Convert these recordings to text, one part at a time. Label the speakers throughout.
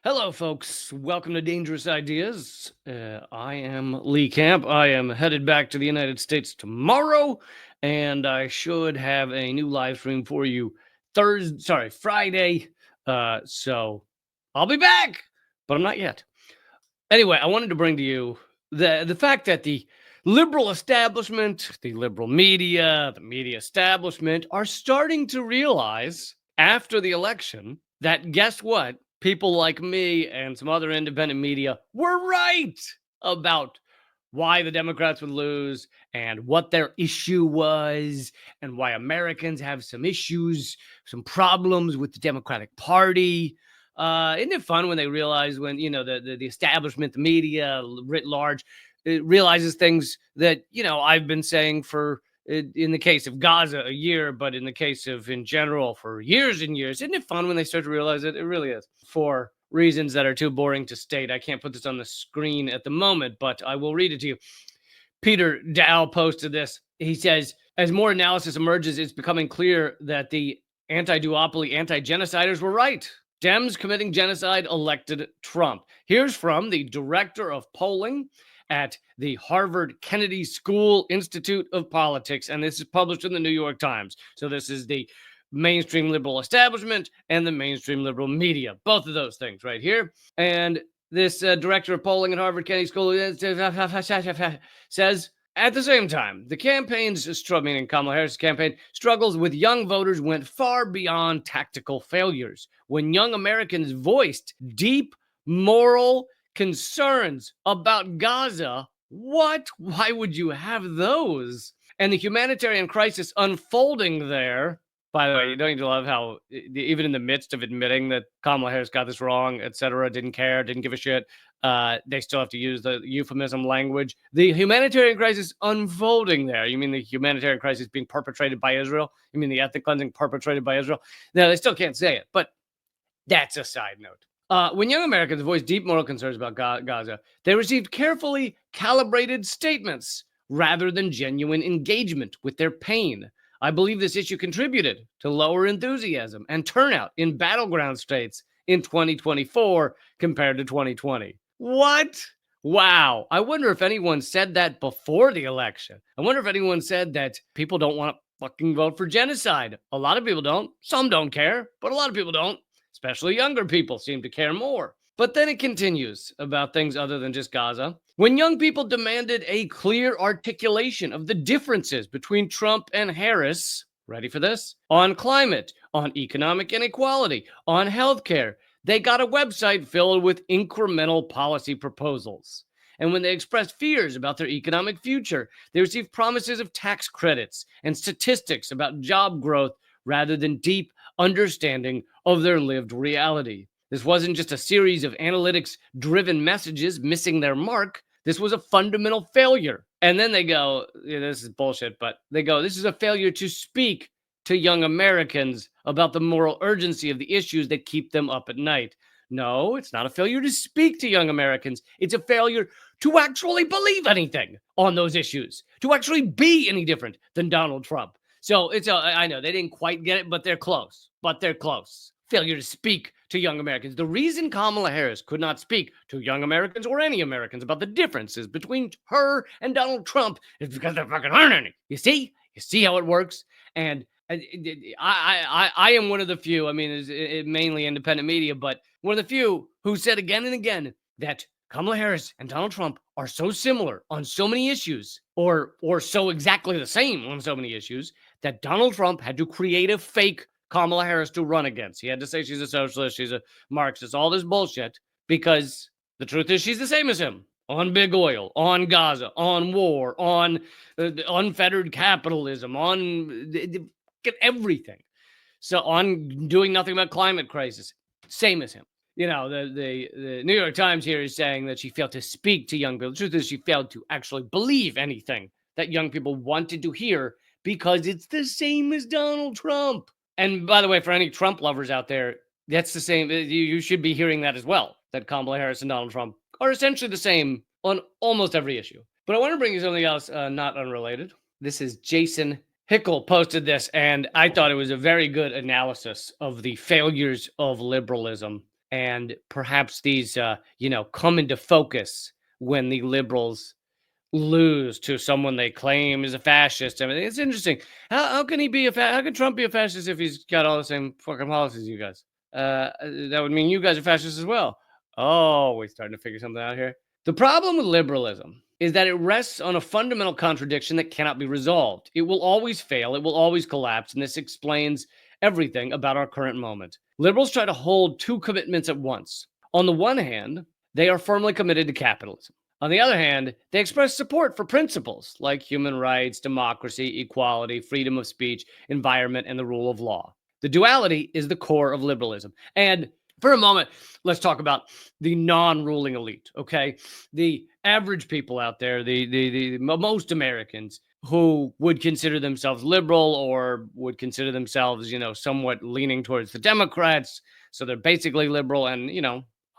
Speaker 1: Hello, folks. Welcome to Dangerous Ideas. I am leecamp. I am headed back to the United States tomorrow, and I should have a new live stream for you Friday. So I'll be back, but I'm not yet. Anyway, I wanted to bring to you the fact that the liberal establishment, the liberal media, the media establishment are starting to realize after the election that guess what? People like me and some other independent media were right about why the Democrats would lose and what their issue was and why Americans have some issues, some problems with the Democratic Party. Isn't it fun when they realize when the establishment, the media writ large, it realizes things that I've been saying for in the case of Gaza a year, but in the case of in general for years and years. Isn't it fun when they start to realize it? It really is. For reasons that are too boring to state, I can't put this on the screen at the moment, but I will read it to you. Peter Dow posted this. He says, as more analysis emerges, it's becoming clear that the anti-duopoly anti-genociders were right. Dems committing genocide elected Trump. Here's from the director of polling at the Harvard Kennedy School Institute of Politics, and this is published in the New York Times. So this is the mainstream liberal establishment and the mainstream liberal media, both of those things right here. And this director of polling at Harvard Kennedy School says, at the same time, the campaign's, meaning Kamala Harris' campaign, struggles with young voters went far beyond tactical failures. When young Americans voiced deep moral concerns about Gaza, why would you have those? And the humanitarian crisis unfolding there. By the way, don't you love how even in the midst of admitting that Kamala Harris got this wrong, et cetera, didn't care, didn't give a shit, they still have to use the euphemism language. The humanitarian crisis unfolding there. You mean the humanitarian crisis being perpetrated by Israel? You mean the ethnic cleansing perpetrated by Israel? No, they still can't say it, but that's a side note. When young Americans voiced deep moral concerns about Gaza, they received carefully calibrated statements rather than genuine engagement with their pain. I believe this issue contributed to lower enthusiasm and turnout in battleground states in 2024 compared to 2020. What? Wow. I wonder if anyone said that before the election. I wonder if anyone said that people don't want to fucking vote for genocide. A lot of people don't. Some don't care, but a lot of people don't. Especially younger people seem to care more. But then it continues about things other than just Gaza. When young people demanded a clear articulation of the differences between Trump and Harris, ready for this? On climate, on economic inequality, on healthcare, they got a website filled with incremental policy proposals. And when they expressed fears about their economic future, they received promises of tax credits and statistics about job growth rather than deep understanding of their lived reality. This wasn't just a series of analytics-driven messages missing their mark. This was a fundamental failure. And then they go, this is bullshit, but they go, this is a failure to speak to young Americans about the moral urgency of the issues that keep them up at night. No, it's not a failure to speak to young Americans. It's a failure to actually believe anything on those issues, to actually be any different than Donald Trump. So I know they didn't quite get it, but they're close. Failure to speak to young Americans. The reason Kamala Harris could not speak to young Americans or any Americans about the differences between her and Donald Trump is because there fucking aren't any. You see how it works? And I am one of the few, I mean, it's mainly independent media, but one of the few who said again and again that Kamala Harris and Donald Trump are so similar on so many issues, or so exactly the same on so many issues, that Donald Trump had to create a fake Kamala Harris to run against. He had to say she's a socialist, she's a Marxist, all this bullshit, because the truth is she's the same as him on big oil, on Gaza, on war, on unfettered capitalism, on everything. So on doing nothing about climate crisis, same as him. You know, the New York Times here is saying that she failed to speak to young people. The truth is she failed to actually believe anything that young people wanted to hear because it's the same as Donald Trump. And by the way, for any Trump lovers out there, that's the same. You should be hearing that as well, that Kamala Harris and Donald Trump are essentially the same on almost every issue. But I want to bring you something else not unrelated. This is Jason Hickel posted this, and I thought it was a very good analysis of the failures of liberalism And perhaps these, come into focus when the liberals lose to someone they claim is a fascist. I mean, it's interesting. How can he be how can Trump be a fascist if he's got all the same fucking policies as you guys? That would mean you guys are fascists as well. Oh, we're starting to figure something out here. The problem with liberalism is that it rests on a fundamental contradiction that cannot be resolved. It will always fail, it will always collapse, and this explains everything about our current moment. Liberals try to hold two commitments at once. On the one hand, they are firmly committed to capitalism. On the other hand, they express support for principles like human rights, democracy, equality, freedom of speech, environment, and the rule of law. The duality is the core of liberalism. And for a moment, let's talk about the non-ruling elite, okay? The average people out there, the most Americans who would consider themselves liberal or would consider themselves, somewhat leaning towards the Democrats. So they're basically liberal. And,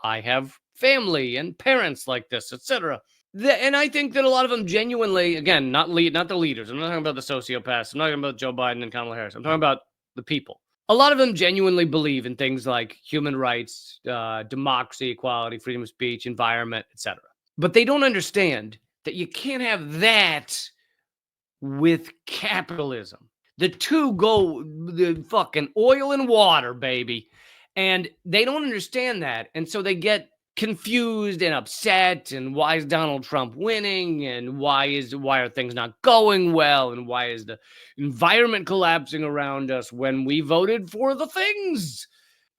Speaker 1: I have family and parents like this, etc. And I think that a lot of them genuinely, again, not the leaders. I'm not talking about the sociopaths. I'm not talking about Joe Biden and Kamala Harris. I'm talking about the people. A lot of them genuinely believe in things like human rights, democracy, equality, freedom of speech, environment, etc. But they don't understand that you can't have that with capitalism. The two go the fucking oil and water, baby. And they don't understand that. And so they get confused and upset. And why is Donald Trump winning? And why are things not going well? And why is the environment collapsing around us when we voted for the things?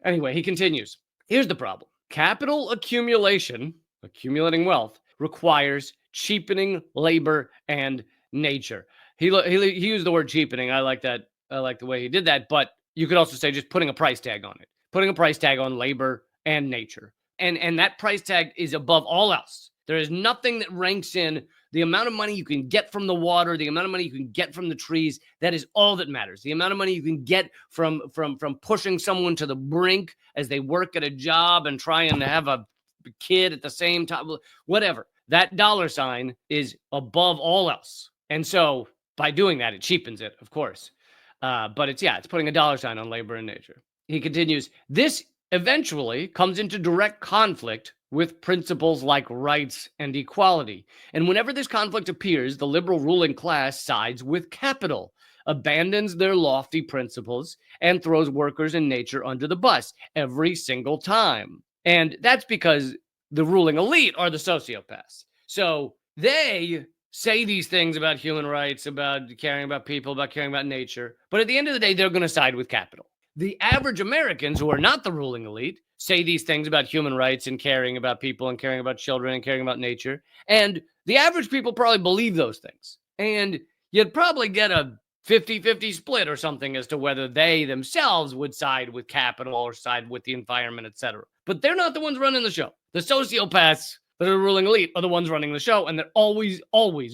Speaker 1: Anyway, he continues. Here's the problem. Capital accumulation, accumulating wealth, requires cheapening labor and nature. He used the word cheapening. I like that. I like the way he did that. But you could also say just putting a price tag on it. Putting a price tag on labor and nature. And that price tag is above all else. There is nothing that ranks in the amount of money you can get from the water, the amount of money you can get from the trees. That is all that matters. The amount of money you can get from pushing someone to the brink as they work at a job and trying to have a kid at the same time, whatever. That dollar sign is above all else. And so by doing that, it cheapens it, of course. But it's putting a dollar sign on labor and nature. He continues, this eventually comes into direct conflict with principles like rights and equality. And whenever this conflict appears, the liberal ruling class sides with capital, abandons their lofty principles, and throws workers and nature under the bus every single time. And that's because the ruling elite are the sociopaths. So they say these things about human rights, about caring about people, about caring about nature. But at the end of the day, they're going to side with capital. The average Americans who are not the ruling elite say these things about human rights and caring about people and caring about children and caring about nature. And the average people probably believe those things. And you'd probably get a 50-50 split or something as to whether they themselves would side with capital or side with the environment, etc. But they're not the ones running the show. The sociopaths that are the ruling elite are the ones running the show, and they're always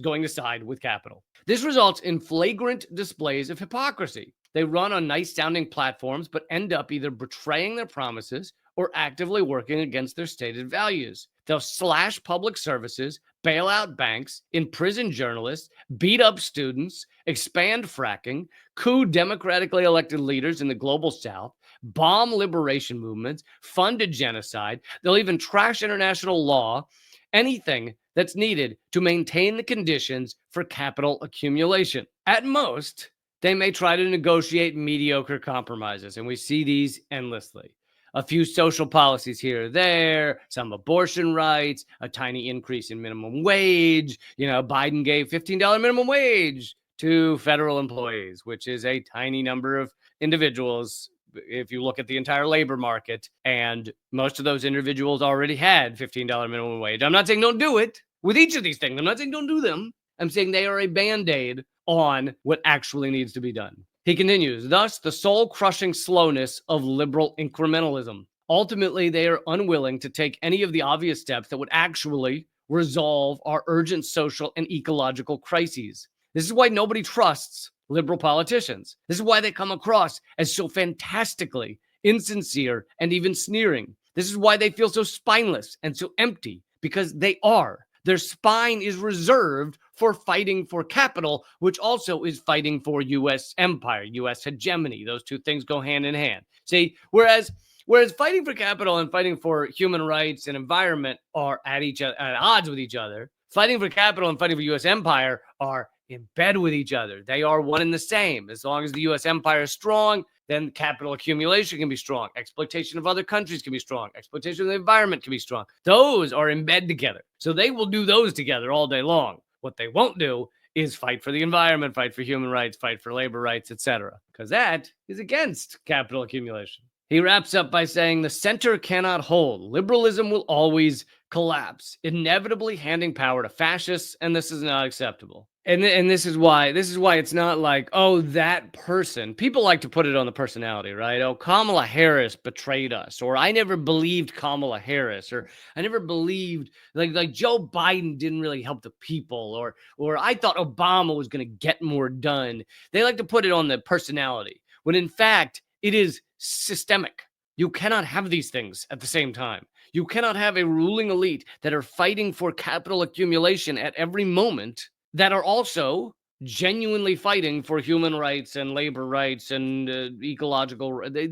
Speaker 1: going to side with capital. This results in flagrant displays of hypocrisy. They run on nice-sounding platforms, but end up either betraying their promises or actively working against their stated values. They'll slash public services, bail out banks, imprison journalists, beat up students, expand fracking, coup democratically elected leaders in the global south, bomb liberation movements, fund a genocide. They'll even trash international law, anything that's needed to maintain the conditions for capital accumulation. At most, they may try to negotiate mediocre compromises, and we see these endlessly. A few social policies here or there, some abortion rights, a tiny increase in minimum wage. Biden gave $15 minimum wage to federal employees, which is a tiny number of individuals if you look at the entire labor market. And most of those individuals already had $15 minimum wage. I'm not saying don't do it with each of these things. I'm not saying don't do them. I'm saying they are a Band-Aid on what actually needs to be done. He continues, thus the soul-crushing slowness of liberal incrementalism. Ultimately, they are unwilling to take any of the obvious steps that would actually resolve our urgent social and ecological crises. This is why nobody trusts liberal politicians. This is why they come across as so fantastically insincere and even sneering. This is why they feel so spineless and so empty, because they are. Their spine is reserved for fighting for capital, which also is fighting for U.S. empire, U.S. hegemony. Those two things go hand in hand. See, whereas Whereas fighting for capital and fighting for human rights and environment are at odds with each other. Fighting for capital and fighting for U.S. empire are in bed with each other. They are one and the same. As long as the U.S. empire is strong, then capital accumulation can be strong. Exploitation of other countries can be strong. Exploitation of the environment can be strong. Those are in bed together. So they will do those together all day long. What they won't do is fight for the environment, fight for human rights, fight for labor rights, etc. Because that is against capital accumulation. He wraps up by saying the center cannot hold. Liberalism will always collapse, inevitably handing power to fascists, and this is not acceptable. And this is why it's not like, oh, that person. People like to put it on the personality, right? Oh, Kamala Harris betrayed us, or I never believed Kamala Harris, or I never believed like Joe Biden didn't really help the people, or I thought Obama was going to get more done. They like to put it on the personality, when in fact it is systemic. You cannot have these things at the same time. You cannot have a ruling elite that are fighting for capital accumulation at every moment that are also genuinely fighting for human rights and labor rights and ecological. They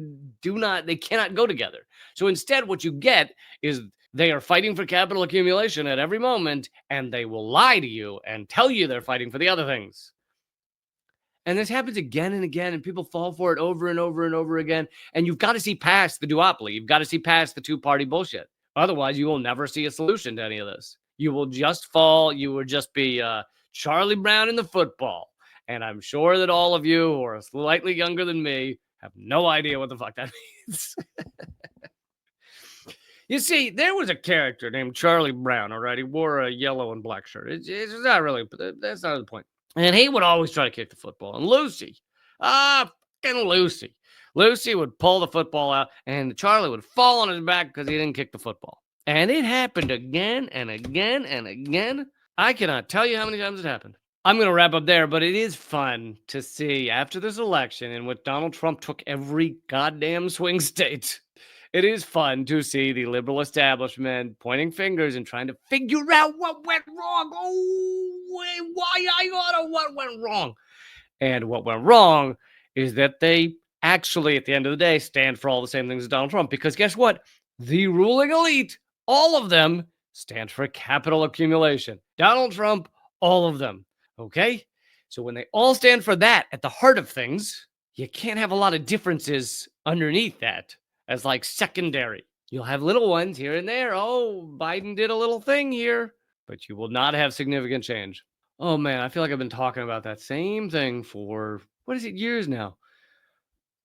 Speaker 1: cannot go together. So instead, what you get is they are fighting for capital accumulation at every moment, and they will lie to you and tell you they're fighting for the other things. And this happens again and again, and people fall for it over and over and over again. And you've got to see past the duopoly. You've got to see past the two-party bullshit. Otherwise, you will never see a solution to any of this. You will just fall. You will just be Charlie Brown in the football. And I'm sure that all of you who are slightly younger than me have no idea what the fuck that means. You see, there was a character named Charlie Brown, all right? He wore a yellow and black shirt. It's not really, that's not the point. And he would always try to kick the football. And Lucy, fucking Lucy. Lucy would pull the football out, and Charlie would fall on his back because he didn't kick the football. And it happened again and again and again. I cannot tell you how many times it happened. I'm going to wrap up there, but it is fun to see after this election in which Donald Trump took every goddamn swing state. It is fun to see the liberal establishment pointing fingers and trying to figure out what went wrong. Oh, what went wrong? And what went wrong is that they actually, at the end of the day, stand for all the same things as Donald Trump. Because guess what? The ruling elite, all of them, stand for capital accumulation. Donald Trump, all of them. Okay? So when they all stand for that at the heart of things, you can't have a lot of differences underneath that as like secondary. You'll have little ones here and there. Oh, Biden did a little thing here, but you will not have significant change. Oh man, I feel like I've been talking about that same thing for, years now.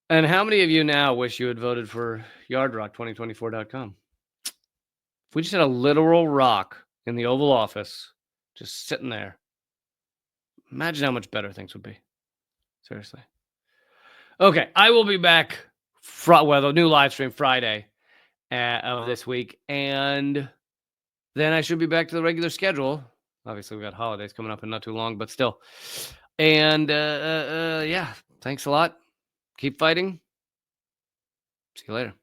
Speaker 1: And how many of you now wish you had voted for yardrock2024.com? If we just had a literal rock in the Oval Office, just sitting there, imagine how much better things would be. Seriously. Okay, I will be back the new live stream Friday of this week, and then I should be back to the regular schedule. Obviously, we got holidays coming up in not too long, but still. And yeah, thanks a lot. Keep fighting. See you later.